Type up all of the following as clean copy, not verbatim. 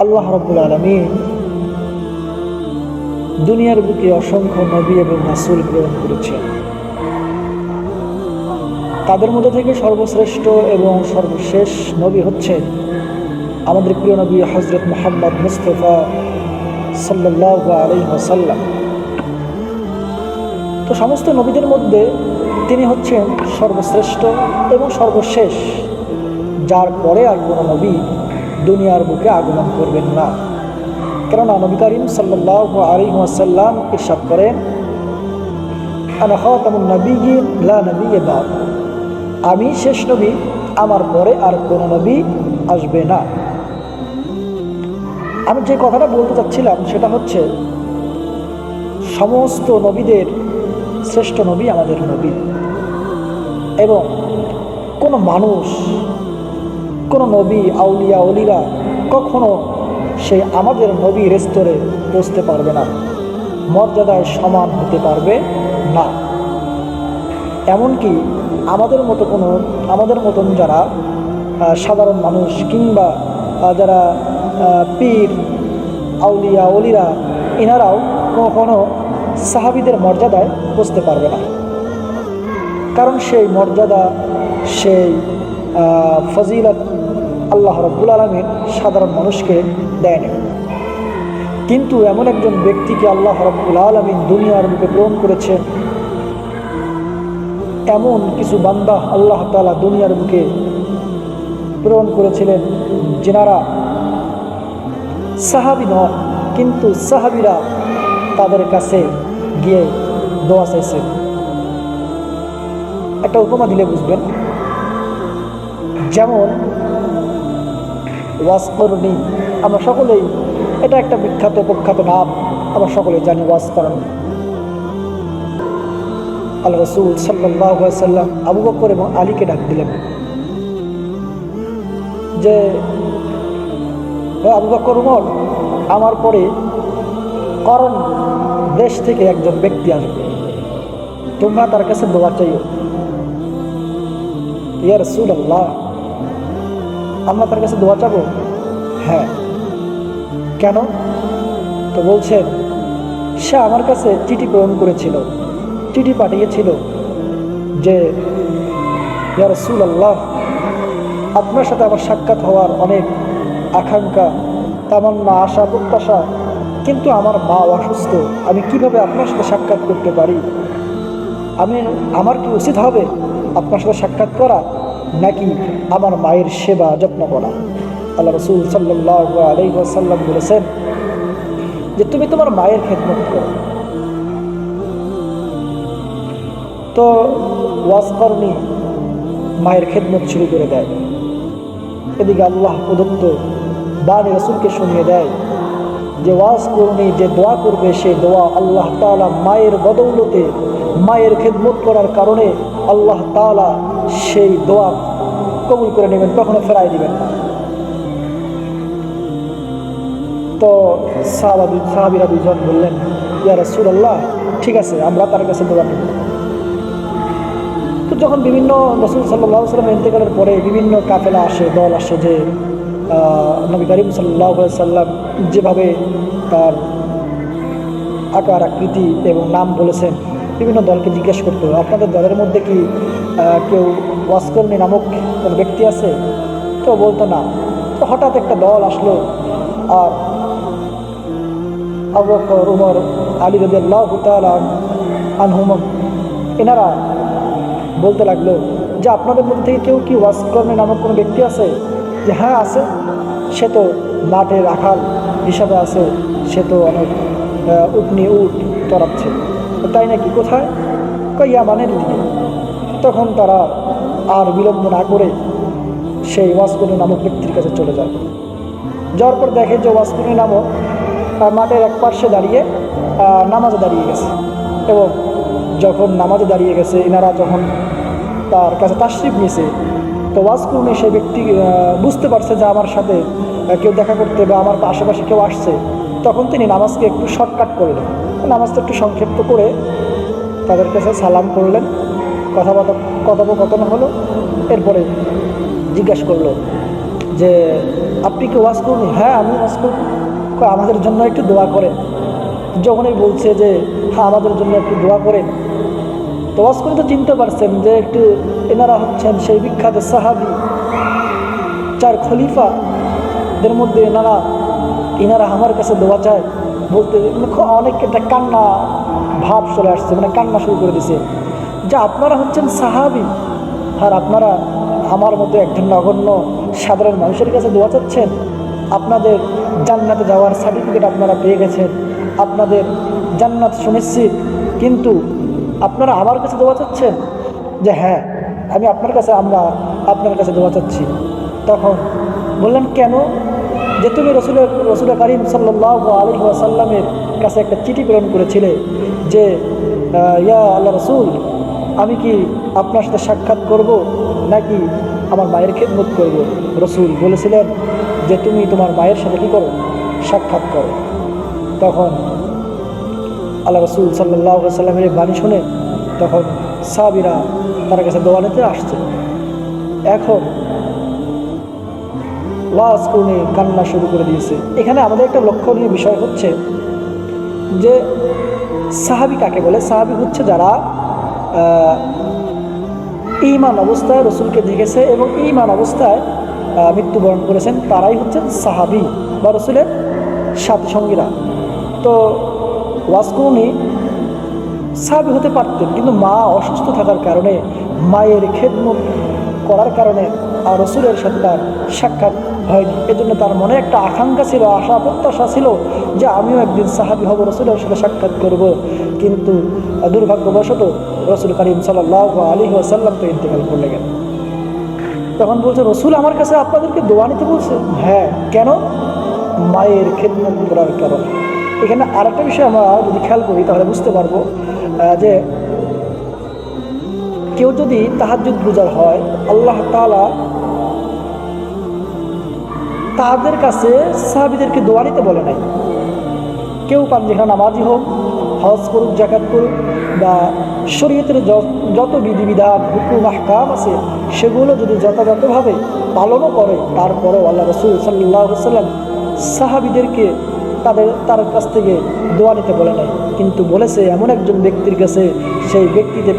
আল্লাহ রাব্বুল আলামিন দুনিয়ার বুকে অসংখ্য নবী এবং রাসূল প্রেরণ করেছেন। তাদের মধ্যে থেকে সর্বশ্রেষ্ঠ এবং সর্বশেষ নবী হচ্ছেন আমাদের প্রিয় নবী হযরত মুহাম্মদ মুস্তাফা সাল্লাল্লাহু আলাইহি ওয়াসাল্লাম। তো সমস্ত নবীদের মধ্যে তিনি হচ্ছেন সর্বশ্রেষ্ঠ এবং সর্বশেষ, যার পরে আর কোনো নবী দুনিয়ার বুকে আগমন করবেন না। কেননা নবী করিম সাল্লাল্লাহু আলাইহি ওয়াসাল্লাম ইরশাদ করেন, আনা খাতামুন নাবিয়্যিন লা নাবিয়্যা বা'দ, আমি শেষ নবী, আমার পরে আর কোনো নবী আসবে না। আমি যে কথাটা বলতে চাচ্ছিলাম সেটা হচ্ছে, সমস্ত নবীদের শ্রেষ্ঠ নবী আমাদের নবী, এবং কোনো মানুষ, কোনো নবী, আউলিয়া ওলিরা কখনো সেই আমাদের নবীর স্তরে পৌঁছতে পারবে না, মর্যাদায় সমান হতে পারবে না। এমনকি আমাদের মতন যারা সাধারণ মানুষ কিংবা যারা পীর আউলিয়া ওলিরা, এনারাও কখনো সাহাবীদের মর্যাদায় পৌঁছতে পারবে না। কারণ সেই মর্যাদা, সেই ফজিলত আল্লাহ রাব্বুল আলামিন সাধারণ মানুষকে দেয়নি। কিন্তু এমন একজন ব্যক্তিকে আল্লাহ রাব্বুল আলামিন দুনিয়ার বুকে প্রেরণ করেছেন, এমন কিছু বান্দা আল্লাহ তাআলা দুনিয়ার বুকে প্রেরণ করেছিলেন যিনারা সাহাবী নন, কিন্তু সাহাবীরা তাদের কাছে গিয়ে দোয়া চাইছেন। একটা উপমা দিলে বুঝবেন। যেমন ওয়াজ করণী, আমরা সকলেই, এটা একটা বিখ্যাত প্রখ্যাত নাম, আমরা সকলেই জানি ওয়াজ করণী। আল্লাহ রাসূল সাল্লাল্লাহু আলাইহি ওয়াসাল্লাম আবু বকর এবং আলীকে ডাক দিলেন যে, আবু বকর, উমর, আমার পরে করণ দেশ থেকে একজন ব্যক্তি আসবে, তোমরা তার কাছে দোয়া চাইও। ইয়া রাসূলুল্লাহ, আমরা তার কাছে দোয়া চাবো? হ্যাঁ। কেন? তো বলছেন, সে আমার কাছে চিঠি প্রেরণ করেছিল, চিঠি পাঠিয়েছিল যে, ইয়া রাসূলুল্লাহ, আপনার সাথে আমার সাক্ষাৎ হওয়ার অনেক আকাঙ্ক্ষা, তামান্না, আশা, প্রত্যাশা, কিন্তু আমার মা অসুস্থ, আমি কিভাবে আপনার সাথে সাক্ষাৎ করতে পারি? আমার কি উচিত হবে আপনার সাথে সাক্ষাৎ করা, নাকি আমার মায়ের সেবা যত্ন করা? আল্লাহ রাসূল সাল্লাল্লাহু আলাইহি ওয়াসাল্লাম বলেছেন যে, তুমি তোমার মায়ের খেদমত করো। তো ওয়াজ করণী মায়ের খেদমত শুরু করে দেয়। এদিকে আল্লাহ প্রদত্ত বাণী রাসূলকে শুনিয়ে দেয় যে ওয়াজ করণী যে দোয়া করবে, সেই দোয়া আল্লাহ তাআলা মায়ের বদৌলতে, মায়ের খেদমত করার কারণে আল্লাহ তাআলা সেই দোয়া কবুল করে নেবেন, কখনো ফেরাই দিবেন না। তো সাহাবীরা দুজন বললেন, ইয়া রাসূলুল্লাহ, ঠিক আছে, আমরা তার কাছে দোয়া নেব। তো যখন বিভিন্ন রাসূল সাল্লাল্লাহু আলাইহি ওয়াসাল্লাম ইন্তেকালের পরে বিভিন্ন কাফেলা আসে, দল আসে, যে নবী করিম সাল্লাল্লাহু আলাইহি ওয়াসাল্লাম যেভাবে তার আকার আকৃতি এবং নাম বলেছেন, বিভিন্ন দলকে জিজ্ঞেস করতো, আপনাদের দলের মধ্যে কি কেউ ওয়াজ করণী নামক কোনো ব্যক্তি আছে? তো বলতো না। তো হঠাৎ একটা দল আসলো, আর আবু বকর, উমর, আলী রাদিয়াল্লাহু তাআলা আনহুম, এনারা বলতে লাগলো যে, আপনাদের মধ্যে থেকে কেউ কি ওয়াজ করণী নামক কোনো ব্যক্তি আছে? যে হ্যাঁ আছে, সে তো মাঠে রাখাল হিসাবে আছে, সে তো অনেক উট চড়াচ্ছে। তাই নাকি? কোথায়? ইয়ামানের দিকে। তখন তারা আর বিলম্ব না করে সেই ওয়াজ করণী নামক ব্যক্তির কাছে চলে যায়। যাওয়ার পর দেখে যে ওয়াজ করণী নামক মাঠের এক পার্শ্বে দাঁড়িয়ে নামাজে দাঁড়িয়ে গেছে, এবং যখন নামাজে দাঁড়িয়ে গেছে, এনারা যখন তার কাছে তাশরিফ নিয়েছে, তো ওয়াজ করণী সেই ব্যক্তি বুঝতে পারছে যে আমার সাথে কেউ দেখা করতে বা আমার আশেপাশে কেউ আসছে। তখন তিনি নামাজকে একটু শর্টকাট করলেন, নামাজটা একটু সংক্ষিপ্ত করে তাদের কাছে সালাম করলেন, কথোপকথন হলো। এরপরে জিজ্ঞাসা করলো যে আপনি কি ওয়াজ করুন? হ্যাঁ আমি ওয়াজ করব। আমাদের জন্য একটু দোয়া করেন। যখনই বলছে যে হ্যাঁ আমাদের জন্য একটু দোয়া করেন, তো ওয়াজ করে তো চিনতে পারছেন যে একটু এনারা হচ্ছেন সেই বিখ্যাত সাহাবি, 4 খলিফাদের মধ্যে এনারা আমার কাছে দোয়া চায় বলতে অনেক একটা কান্না ভাব চলে আসছে, মানে কান্না শুরু করে দিছে যে আপনারা হচ্ছেন সাহাবি আর আপনারা আমার মতো একজন নগণ্য সাধারণ মানুষের কাছে দোয়া চাচ্ছেন। আপনাদের জান্নাতে যাওয়ার সার্টিফিকেট আপনারা পেয়ে গেছেন, আপনাদের জান্নাত সুনিশ্চিত, কিন্তু আপনারা আমার কাছে দোয়া চাচ্ছেন যে হ্যাঁ আমি আমরা আপনার কাছে দোয়া চাচ্ছি। তখন বললেন কেন? যে তুমি রসুল করিম সাল্লাল্লাহু আলাইহি ওয়াসাল্লামের কাছে একটা চিঠি প্রেরণ করেছিলে যে ইয়া আল্লাহ রসুল, আমি কি আপনার সাথে সাক্ষাৎ করব নাকি আমার মায়ের খেদমত করব? রসুল বলেছিলেন যে তুমি তোমার মায়ের সাথে কী করো? সাক্ষাৎ করো। তখন আল্লাহ রসুল সাল্লাল্লাহু আলাইহি ওয়াসাল্লামের বাণী শুনে তখন সাহাবীরা তার কাছে দোয়া নিতে আসছে। এখন ওয়াজ করে কান্না শুরু করে দিয়েছে। এখানে আমাদের একটা লক্ষণীয় বিষয় হচ্ছে যে সাহাবী কাকে বলে? সাহাবী হচ্ছে যারা ঈমান অবস্থায় রসুলকে দেখেছে এবং ঈমান অবস্থায় মৃত্যুবরণ করেছেন, তারাই হচ্ছেন সাহাবী বা রসুলের সাথী সঙ্গীরা। তো ওয়াজ করুনি সাহাবী হতে পারতেন, কিন্তু মা অসুস্থ থাকার কারণে, মায়ের খেদমত করার কারণে আর রসুলের সাথে তার সাক্ষাৎ হয়নি। এজন্য তার মনে একটা আকাঙ্ক্ষা ছিল, আশা প্রত্যাশা ছিল যে আমিও একদিন সাহাবী হব, রসুলের সাথে সাক্ষাৎ করব। কিন্তু দুর্ভাগ্যবশত রসুল করিম সাল্লাল্লাহু আলাইহি ওয়াসাল্লাম তো ইন্তেকাল করে গেলেন। তখন বলছে রসুল আমার কাছে আপনাদেরকে দোয়া নিতে বলছে। হ্যাঁ, কেন? মায়ের খেদমত করার কারণে। এখানে আরেকটা বিষয় আমরা যদি খেয়াল করি তাহলে বুঝতে পারবো যে কেউ যদি তাহাজ্জুদ গুজার হয়, আল্লাহ তাআলা তাদের কাছে সাহাবীদেরকে দোয়া নিতে বলে নাই। কেউ পাঞ্জিখানা নামাজি হোক, হজ করুক, জাকাত করুক, বা শরীয়তের যত বিধিবিধান হুকুম আহকাম আছে সেগুলো যদি যথাযথভাবে পালনও করে, তারপরেও আল্লাহ রাসূল সাল্লাল্লাহু আলাইহি ওয়াসাল্লাম সাহাবীদেরকে তার কাছ থেকে দোয়া নিতে বলে নাই, কিন্তু বলেছে এমন একজন ব্যক্তির কাছে, সেই ব্যক্তিতে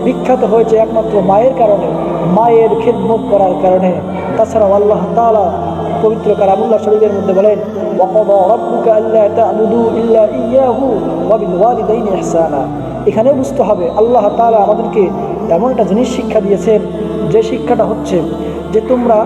বিখ্যাত হয়েছে একমাত্র মায়ের কারণে, মায়ের খেদমত করার কারণে। তাছাড়াও আল্লাহ তাআলা পবিত্র কালামুল্লাহ শরীফের মধ্যে বলেন ওয়াকাদা রাব্বুকা আল্লা তা'বুদু ইল্লা ইয়্যাহু ওয়া বিল ওয়ালিদাইনি ইহসানা। এখানে বুঝতে হবে আল্লাহ তাআলা আমাদেরকে এমন একটা জিনিস শিক্ষা দিয়েছেন, যে শিক্ষাটা হচ্ছে যে তোমরা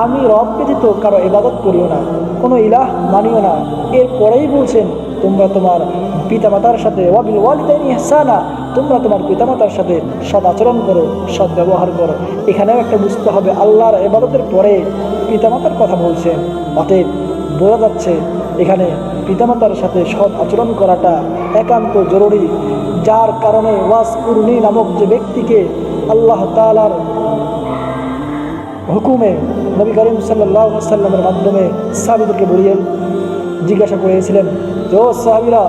আমি রব ব্যতীত কারো ইবাদত করিও না, কোনো ইলাহ মানিও না। এরপরেই বলছেন তোমরা তোমার পিতামাতার সাথে ওয়া বিল ওয়ালিদাইনি ইহসানা, তোমরা তোমার পিতামাতার সাথে সৎ আচরণ করো, সৎ ব্যবহার করো। এখানেও একটা বুঝতে হবে আল্লাহর ইবাদতের পরে পিতামাতার কথা বলছেন, অতএব বোঝা যাচ্ছে এখানে পিতামাতার সাথে সৎ আচরণ করাটা একান্ত জরুরি। যার কারণে ওয়াস কুরনি নামক যে ব্যক্তিকে আল্লাহ তাআলার হুকুমে নবী করিম সাল্লাল্লাহু আলাইহি ওয়াসাল্লামের মাধ্যমে সাহাবীদেরকে জিজ্ঞাসা করেছিলেন যে ও সাহাবীরা,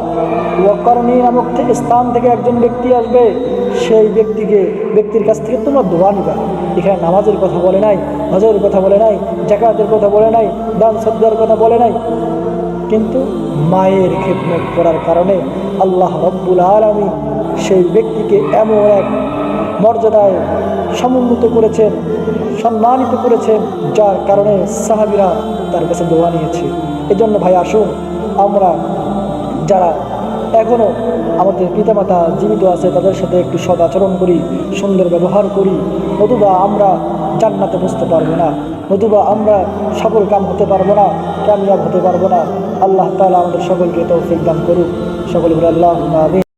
ওয়াকরনি নামক স্থান থেকে একজন ব্যক্তি আসবে, সেই ব্যক্তির কাছ থেকে তোমরা দোয়া নিবা। এখানে নামাজের কথা বলে নাই, হজের কথা বলে নাই, যাকাতের কথা বলে নাই, দান সদকার কথা বলে নাই, কিন্তু মায়ের খেদমত করার কারণে আল্লাহ রব্বুল আলামিন সেই ব্যক্তিকে এমন এক মর্যাদায় সমুন্নত করেছেন, সম্মানিত করেছেন, যার কারণে সাহাবীরা তার কাছে দোয়া নিয়েছে। এজন্য ভাই আসুন আমরা যারা এখনও আমাদের পিতামাতা জীবিত আছে তাদের সাথে একটু সৎ আচরণ করি, সুন্দর ব্যবহার করি, নতুবা আমরা জান্নাতে বসতে পারবো না, নতুবা আমরা সফল কাম হতে পারবো না, কামিয়াব হতে পারবো না। আল্লাহ তাআলা আমাদের সকলকে তৌফিক দান করুক। সকলে বলে আল্লাহুম্মা আমিন।